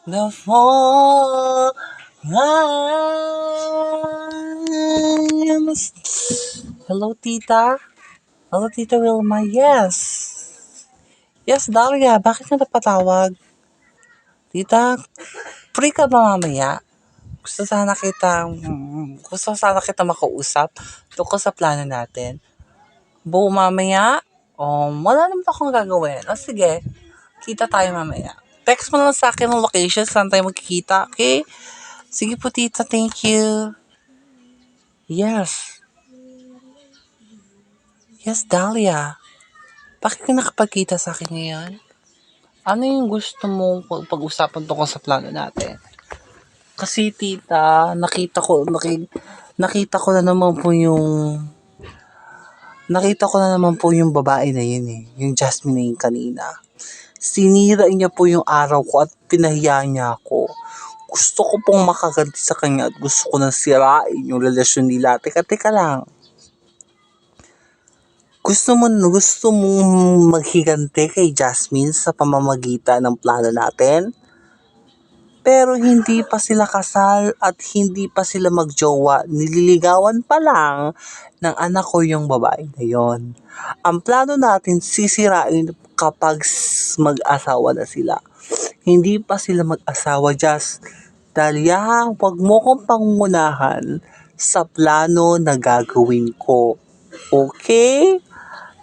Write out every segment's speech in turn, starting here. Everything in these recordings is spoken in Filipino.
The fall lines. Hello, Tita. Hello, Tita Wilma. Yes. Yes, Daria. Bakit ka napatawag? Tita, free ka ba mamaya? Gusto sana kita makausap tungkol sa plano natin. Buo mamaya? Wala naman akong gagawin. Sige. Kita tayo mamaya. Text mo lang sa akin ng location saan tayo magkikita, okay? Sige po, tita. Thank you. Yes. Yes, Dahlia. Bakit ka nakapagkita sa akin ngayon? Ano yung gusto mong pag-usapan tungkol sa plano natin? Kasi, tita, nakita ko na naman po yung babae na yun eh. Yung Jasmine na yun kanina. Sinira niya po yung araw ko at pinahiya niya ako. Gusto ko pong makaganti sa kanya at gusto ko nang sirain yung relasyon nila. Teka lang. Gusto mong maghiganti kay Jasmine sa pamamagitan ng plano natin? Pero hindi pa sila kasal at hindi pa sila magjowa. Nililigawan pa lang ng anak ko yung babae na yon. Ang plano natin sisirain kapag mag-asawa na sila. Hindi pa sila mag-asawa, just Dahlia, huwag mo kong pangunahan sa plano na gagawin ko. Okay?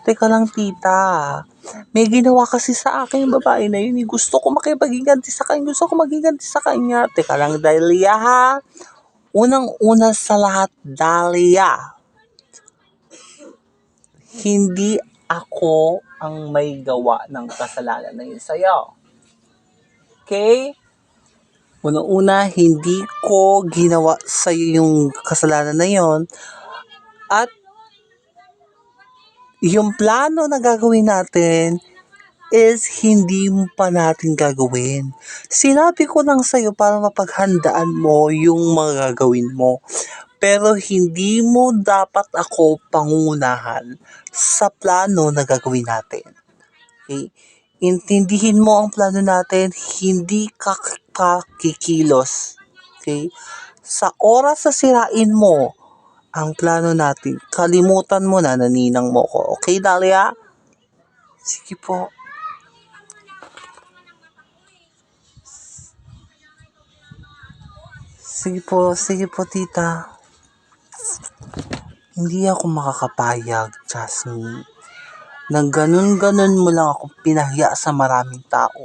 Teka lang, tita. May ginawa kasi sa akin yung babae na yun. Gusto ko makipag-iganti sa kanya. Gusto ko mag-iganti sa kanya. Teka lang, Dahlia, ha? Unang-una sa lahat, Dahlia. Hindi ako ang may gawa ng kasalanan na yun sa'yo. Okay? Unang-una, hindi ko ginawa sa'yo yung kasalanan na yon. At yung plano na gagawin natin is hindi pa natin gagawin. Sinabi ko lang sa'yo para mapaghandaan mo yung mga gagawin mo. Pero hindi mo dapat ako pangunahan sa plano na gagawin natin. Okay? Intindihin mo ang plano natin, hindi ka kikilos. Okay? Sa oras sa sirain mo ang plano natin, kalimutan mo na naninang mo ko. Okay, Dahlia? Sige po. Sige po, tita. Hindi ako makakapayag, Jasmine. Nang ganun-ganun mo lang ako pinahiya sa maraming tao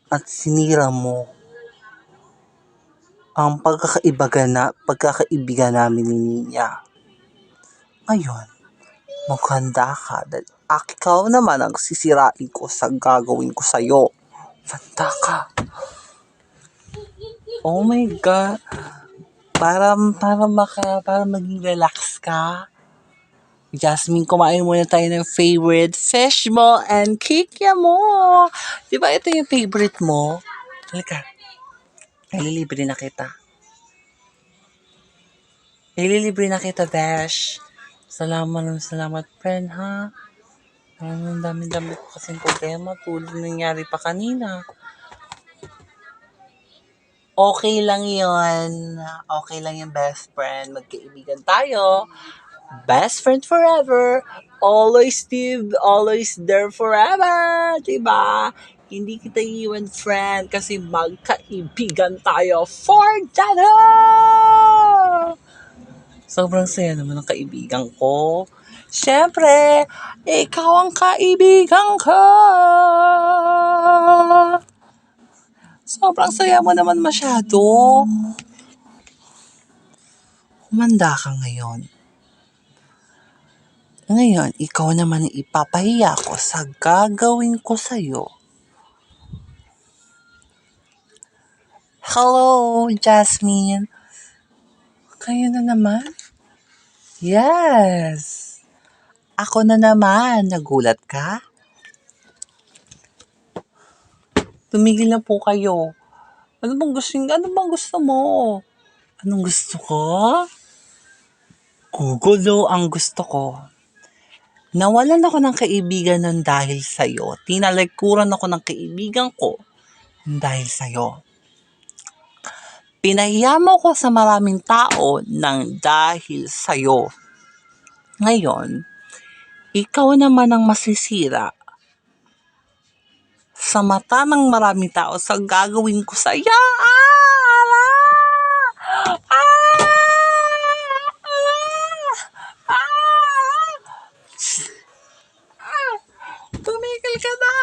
at sinira mo ang pagkakaibigan namin ni Ninya. Ngayon, maghanda ka dahil ikaw naman ang sisirain ko sa gagawin ko sa'yo. Handa ka. Oh my God. Para maging relax ka. Jasmine, kumain muna tayo ng favorite fish mo and kikya mo. Di ba ito yung favorite mo? Halika. Ililibre na kita. Besh. Salamat, friend, ha? Ang dami-dami ko kasing problema tulad nangyari pa kanina. Okay lang yon. Okay lang yung best friend. Magkaibigan tayo. Best friend forever. Always live, always there forever. Diba? Hindi kita iwan, friend, kasi magkaibigan tayo for the Sobrang saya naman ng kaibigan ko. Siyempre, ikaw ang kaibigan ko. Sobrang saya mo naman masyado. Humanda ka ngayon. Ngayon, ikaw naman ang ipapahiya ko sa gagawin ko sa'yo. Hello, Jasmine. Kayo na naman? Yes. Ako na naman. Nagulat ka? Tumigil na po kayo. Ano bang gusto mo? Anong gusto ko? Gugulo ang gusto ko. Nawalan ako ng kaibigan ng dahil sa'yo. Tinalikuran ako ng kaibigan ko dahil sa'yo. Pinahiya mo ko sa maraming tao nang dahil sa'yo. Ngayon, ikaw naman ang masisira sa mata ng maraming tao sa gagawin ko sa'yo. Tumigil ka na!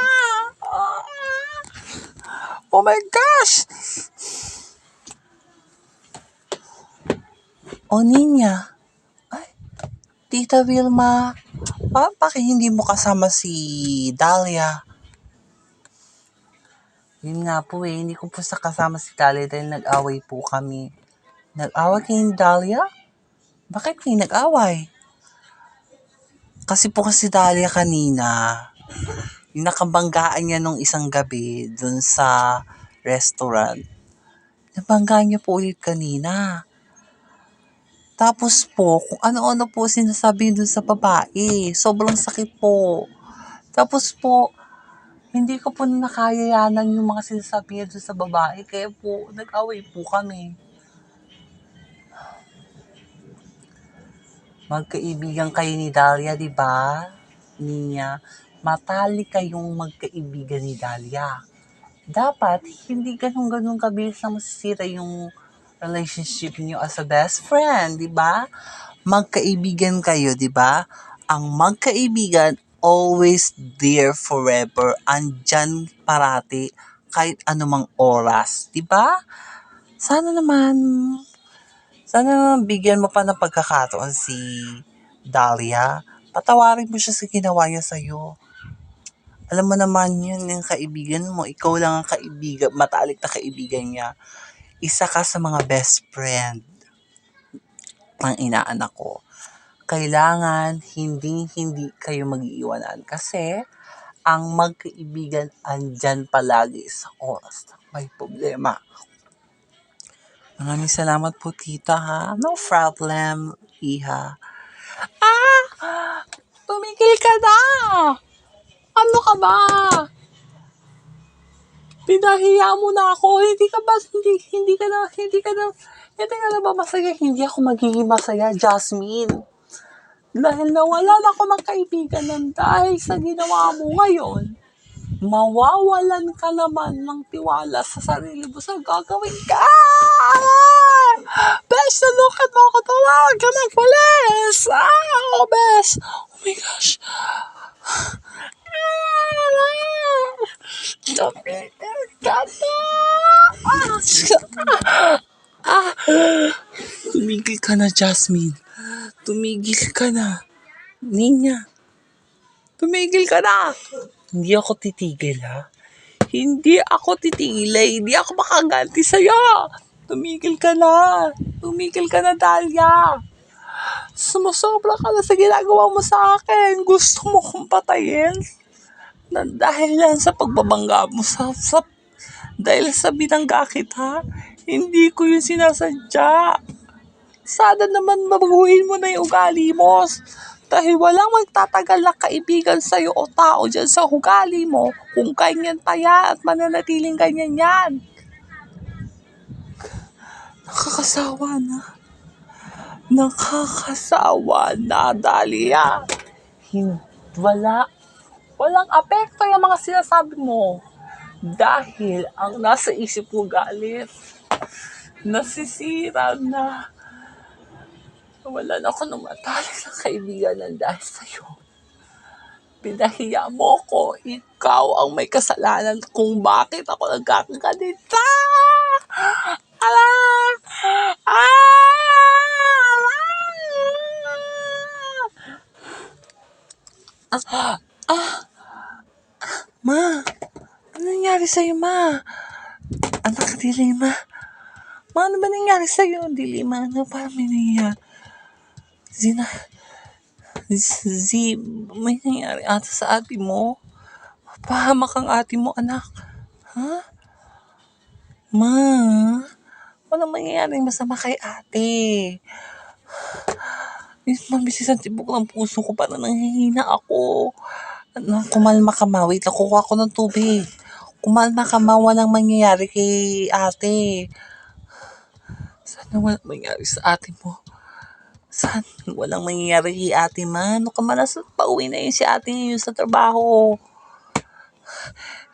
Oh my gosh! O Ninya, ay, Tita Vilma, bakit hindi mo kasama si Dahlia? Yun nga po hindi ko po kasama si Dahlia dahil nag-away po kami. Nag-away kayo ni Dahlia? Bakit kayo nag-away? Kasi po kasi Dahlia kanina, yung nakabanggaan niya nung isang gabi dun sa restaurant. Nabanggaan niya po ulit kanina. Tapos po, kung ano-ano po sinasabi dun sa babae. Sobrang sakit po. Tapos po, hindi ko po nakayayanan yung mga sinasabi niya dun sa babae. Kaya po, nag-away po kami. Magkaibigan kayo ni Dahlia, di ba? Niya, matalik kayong magkaibigan ni Dahlia. Dapat, hindi ganun-ganun kabilis na masisira yung relationship niyo as a best friend, di ba? Magkaibigan kayo, di ba? Ang magkaibigan, always there forever. Andyan parati, kahit anumang oras, di ba? Sana naman bigyan mo pa ng pagkakataon si Dahlia. Patawarin mo siya sa ginawa niya sa'yo. Alam mo naman yun, yung kaibigan mo. Ikaw lang ang kaibigan, matalik na kaibigan niya. Isa ka sa mga best friend ng inaanak ko. Kailangan hindi kayo mag-iiwanan kasi ang magkaibigan andyan palagi sa oras na may problema. Maraming salamat po, tita, ha? No problem, iha. Tumigil ka na! Ano ka ba? Pinahiya mo na ako. Hindi ka na ba masaya? Hindi ako magiging masaya, Jasmine. Dahil nawalan ako ng kaibigan ng dahil sa ginawa mo ngayon, mawawalan ka naman ng tiwala sa sarili mo sa gagawin ka. Besh, nalukad mo ako. Tumawag ka ng pulis. Besh. Oh my gosh. Tumigil ka na. Tumigil ka na, Jasmine. Tumigil ka na. Ninya. Tumigil ka na. Hindi ako titigil, ha? Hindi ako titigil. Hindi ako makaganti sa'yo. Tumigil ka na. Tumigil ka na, Dahlia. Sumusobra ka na sa ginagawa mo sa akin. Gusto mo kong patayin? Dahil yan sa pagbabangga mo dahil sa binangga kita, hindi ko yung sinasadya. Sana naman mabaguhin mo na yung ugali mo. Dahil walang magtatagal na kaibigan sa'yo o tao dyan sa ugali mo kung ganyan pa yan at mananatiling ganyan yan. Nakakasawa na, Dahlia. Walang apekto yung mga sinasabi mo. Dahil ang nasa isip mo galit. Nasisira na. Wala na ako matalik ng kaibigan ng dahil sa'yo. Pinahiya mo ko. Ikaw ang may kasalanan kung bakit ako nagkakaganito. Ma, ano nangyari sa'yo, ma? Anak, Dilima. Ma, ano ba nangyari sa'yo, Dilima? Ano pa may nangyari? May nangyari ata sa ate mo? Pahamak ang ate mo, anak. Ha? Ma, walang mangyayari masama kay ate. Mabilis ang tibok ng puso ko, parang nanghihina ako. Kumalma ka, ma. Wait lang, kukuha ko ng tubig. Kumalma ka, ma. Walang mangyayari kay ate. Sana walang mangyari sa ate mo. Sana walang mangyayari kay ate man. Ano ka malas, pauwi na yun si ate ngayon sa trabaho.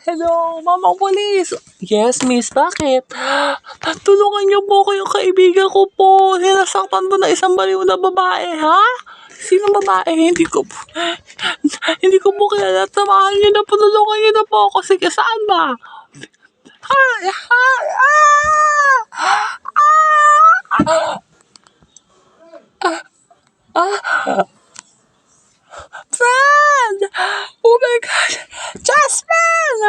Hello, Mama Police! Yes, miss, bakit? Tulungan niyo po ko yung kaibigan ko po. Sinasaktan po na isang baliw na babae, ha? Sino babae? Hindi ko po kilala. Samahan niyo na po, tulungan niyo na po ako. Sige, saan ba? Ay, ay, friend! Oh my God! Jasmine!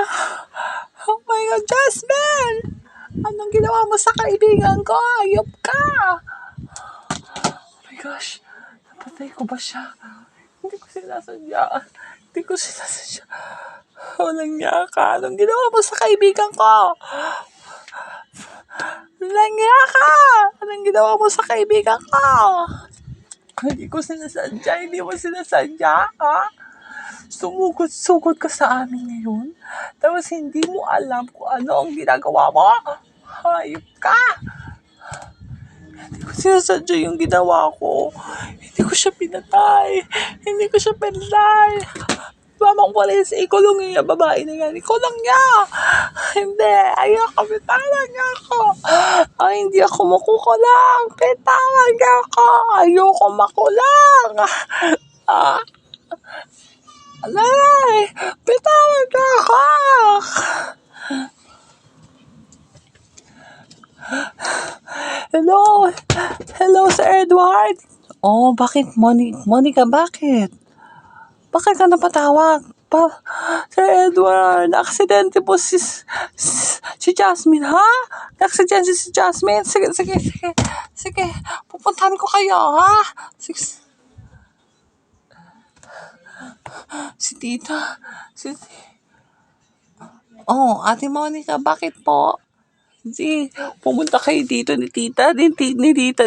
Oh my God, Jasmine! Anong ginawa mo sa kaibigan ko? Ayop ka! Oh my gosh! Napatay ko ba siya? Hindi ko sinasadya. Hindi ko sinasadya. Walang niya ka. Anong ginawa mo sa kaibigan ko? Walang niya ka! Anong ginawa mo sa kaibigan ko? Hindi ko sinasadya. Hindi mo sinasadya, ha? Sumugod-sugod ka sa amin ngayon. Tapos hindi mo alam kung ano ang ginagawa mo. Hayop ka! Hindi ko sinasadya yung ginawa ko. Hindi ko siya pinatay. Hindi ko siya pinatay. Mamang Police, ikulong niya yung babae na yan. Ikulong niya! Hindi, ayoko. Bitawan niya ako. Ay, hindi ako makukulang. Bitawan niya ako. Ayoko makulang. Ah, alay! Bitawan niya ako. Hello? Hello, Sir Edward? Oh, bakit? Monica, bakit? Bakit ka napatawag? Sir Edward, aksidente po si Jasmine, ha? Aksidente si Jasmine? Sige. Pupuntahan ko kayo, ha? Sige. Si tita. Oh, Ate Monica, bakit po? Pumunta kayo dito ni Tita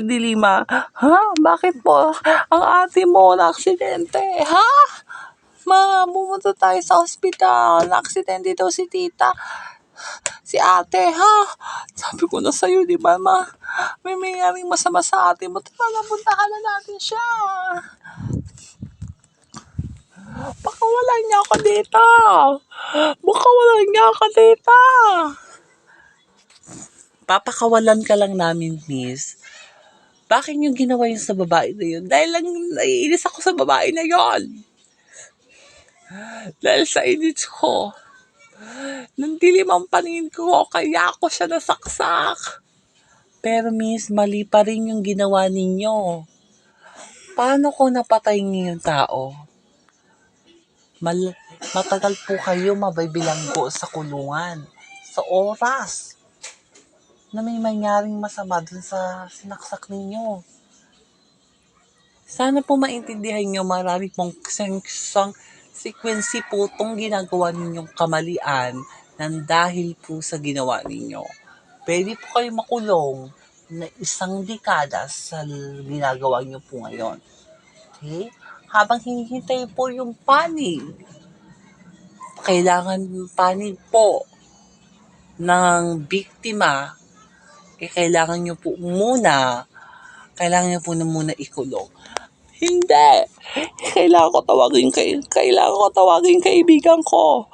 Dilima. Ha? Bakit po? Ang ate mo na aksidente, ha? Pumunta tayo sa ospital. Na-aksidente daw si tita. Si ate, ha? Sabi ko na sa'yo, di ba, may mayroong masama sa ate mo. Tara, puntahan na natin siya. Baka wala niya ako dito. Papakawalan ka lang namin, miss. Bakit yung ginawa yun sa babae na yun? Dahil lang naiinis ako sa babae na yun. Dahil sa init ko. Nandilim ang paningin ko, kaya ako siya nasaksak. Pero miss, mali pa rin yung ginawa ninyo. Paano ko napatay ngayong tao? Matagal po kayo mabibilanggo sa kulungan. Sa oras na may mangyaring masama dun sa sinaksak ninyo. Sana po maintindihan nyo, marami pong sequence po itong ginagawa ninyong kamalian ng dahil po sa ginawa ninyo. Pwede po kayo makulong na 1 dekada sa ginagawa nyo po ngayon. Okay? Habang hinihintay po yung panig, kailangan panig po ng biktima, kailangan nyo po muna ikulong. Hindi. Kailangan ko tawagin kaibigan ko.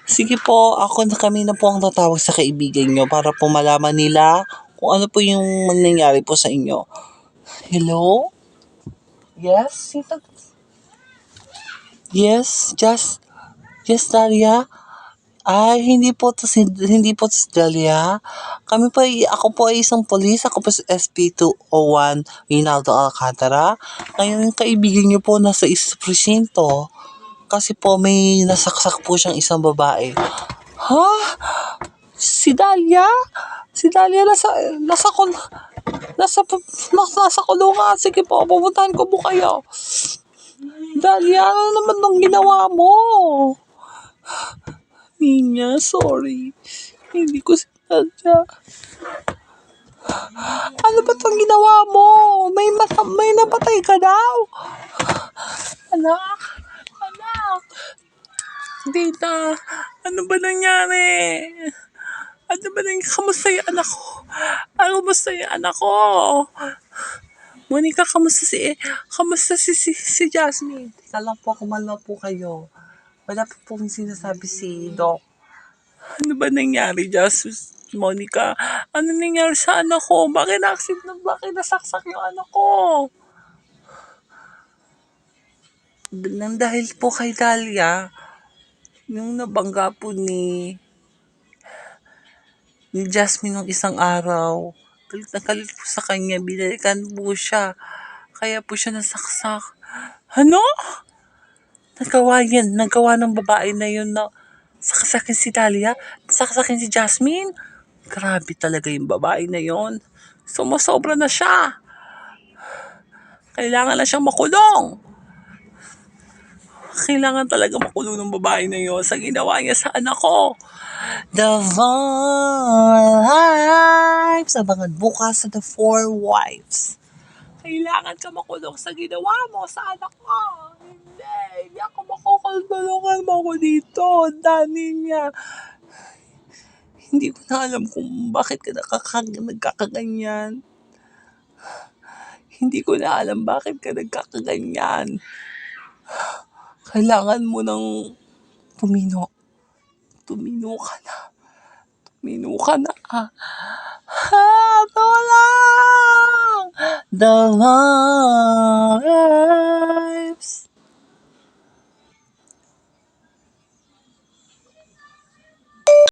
Sige po, kami na po ang tatawag sa kaibigan nyo para po malaman nila kung ano po yung nangyayari po sa inyo. Hello? Yes? Yes, Dalia? Ay, hindi po to si Dalia. Ako po ay isang polis. Ako po si SP201 Rinaldo Alcantara. Ngayon, yung kaibigan niyo po nasa presinto. Kasi po may nasaksak po siyang isang babae. Ha? Si Dalia? Si Dalia nasa kulungan. Sige po, pupuntahan ko po kayo. Dalia, ano naman nung ginawa mo? Ninya, sorry. Hindi ko sinadya. Ano ba itong ginawa mo? May napatay ka daw? Anak. Tita, ano ba nangyari? Ano ba nang kamusta yung anak ko? Kamusta yung anak ko? Monica, kamusta si Jasmine? Teka lang po, kumalma po kayo. Wala po pong sinasabi si Doc. Ano ba nangyari, Monica? Ano nangyari sa anak ko? Bakit nasaksak yung anak ko? Nang dahil po kay Dahlia, yung nabangga po ni Jasmine nung isang araw. Galit na galit po sa kanya, binalikan po siya. Kaya po siya nasaksak. Ano? Nagawa ng babae na yun na saksakin si Dahlia, saksakin si Jasmine. Grabe talaga yung babae na yun. Sumusobra na siya. Kailangan na siyang makulong. Kailangan talaga makulong ng babae na yun sa ginawa niya sa anak ko. The Four Wives. Abangan bukas sa The Four Wives. Kailangan ka makulong sa ginawa mo sa anak ko. Hindi ako makukulong mo ako dito. Dani niya. Hindi ko na alam kung bakit ka nagkakaganyan. Hindi ko na alam bakit ka nagkakaganyan. Kailangan mo nang tumino. Tumino ka na. Tumino ka na. Tulong! The one